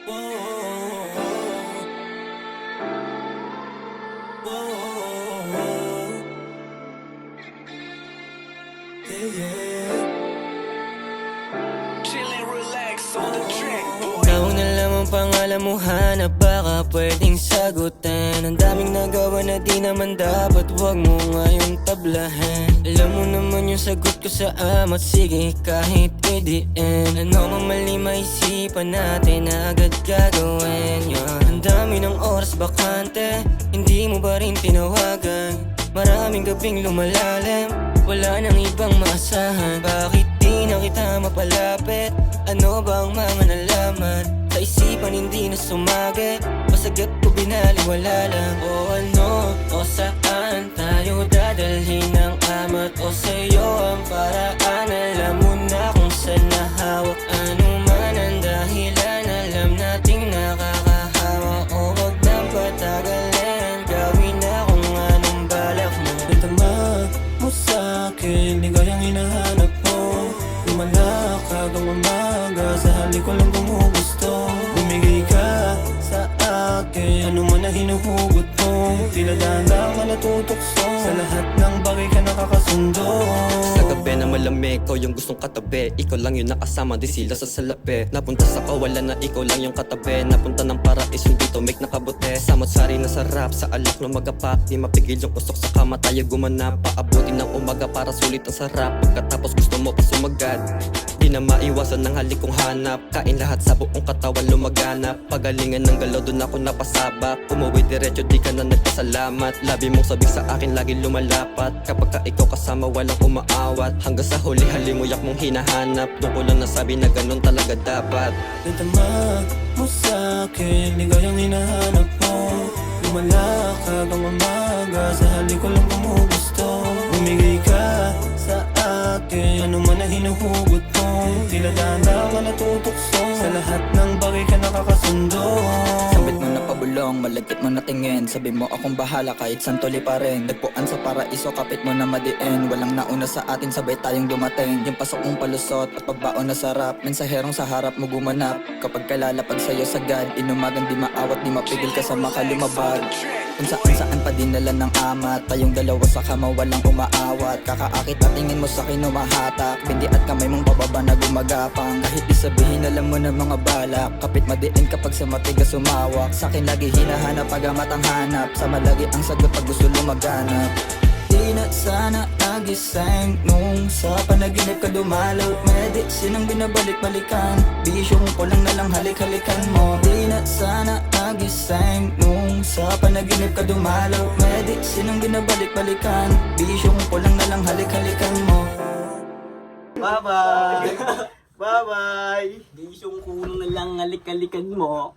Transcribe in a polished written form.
Chillin', relax on the track, boy. Nauna lang ang pangalan mo, hanap baka pwedeng sagutin. Ang daming nagawa na di naman dapat, wag mo ngayong tablahin. Alam mo naman yung sagot ko sa amat, sige kahit idiin. Ano mang mali maisipan natin na agad gagawin yan. Ang dami ng oras bakante, hindi mo ba rin tinawagan? Maraming gabing lumalalim, wala nang ibang maasahan. Bakit di na kita mapalapit? Ano ba ang mga nalaman? Sa isipan hindi na sumagi, masagot ko binaliwala lang. O ano, o saan tayo dadalhin ng amat? O sa'yo ang paraan, alam mo na kung saan nahawak. Ano man ang dahilan, alam nating nakakahawa. O wag nang patagalin, gawin na kung anong balak mo. Itama mo sa'kin, di kayang hinahanap mo. Lumalak hanggang umaga, sa halik ko lang gumugusto. Bumigay ka sa akin, ano man na hinuhugot mo. Tila dahan-dahan ka natutokso, sa lahat ng bagay ka nakakasundo. Sa gabi na malamig, ikaw yung gustong katabi. Ikaw lang yung nakasama, di sila sa salapi. Napunta sa kawalan na ikaw lang yung katabi. Napunta ng paraiso dito, make nakabote. Samot-sari na sarap, sa alak na magapak. Di mapigil yung usok sa kama, tayo gumanap. Paabuti ng umaga para sulit ang sarap. Pagkatapos gusto mo pa sumagad, di na maiwasan ng halik kong hanap. Kain lahat sa buong katawan lumaganap. Pagalingan ng galaw doon ako napasabak. Umuwi diretso di ka na nagpasalamat. Labi mong sabi sa akin lagi lumalapat. Kapag ka ikaw kasama walang umaawat. Hanggang sa huli halimuyak mong hinahanap. Doon ko lang nasabi na ganun talaga dapat. Itama mo sa'kin, di kayang hinahanap mo. Lumalak hanggang umaga, sa halik ko lang gumugusto. Bumigay ka sa akin, ano man na hinuhugot mo. Tila dahan-dahan ka natutokso, sa lahat ng bagay ka nakakasundo. Sambit mo na pabulong, malagkit mo na tingin. Sabi mo akong bahala kahit santuli pa rin. Nagpuan sa paraiso, kapit mo na madiin. Walang nauna sa atin, sabay tayong dumating. Yung pasok mong palusot at pagbaon na sarap. Mensaherong sa harap mo gumanap. Kapag kalalapag sa'yo sagad, inumagan di maawat, di mapigil ka sa makalumabag. Kung saan pa dinala ng amat, tayong dalawa sa kama walang umaawat. Kakaakit at tingin mo sa akin umahatak. Bindi at kamay mong pababa na gumagapang. Kahit di sabihin alam mo na mga balak. Kapit madiin kapag sa matigas sumawak. Sa'kin lagi hinahanap, agamat ang hanap. Sama lagi ang sagot pag gusto lumaganap. Di na sana nagising nung sa panaginip ka dumalaw. Medicine ang binabalik-balikan, bisyong ko lang nalang halik-halikan mo. Di na sana nagising nung sa panaginip ka dumalaw. Medicine ang binabalik-balikan, bisyong ko lang nalang halik-halikan mo. Bye-bye! Bye-bye! Bisyong kulang na lang halik-halikan mo.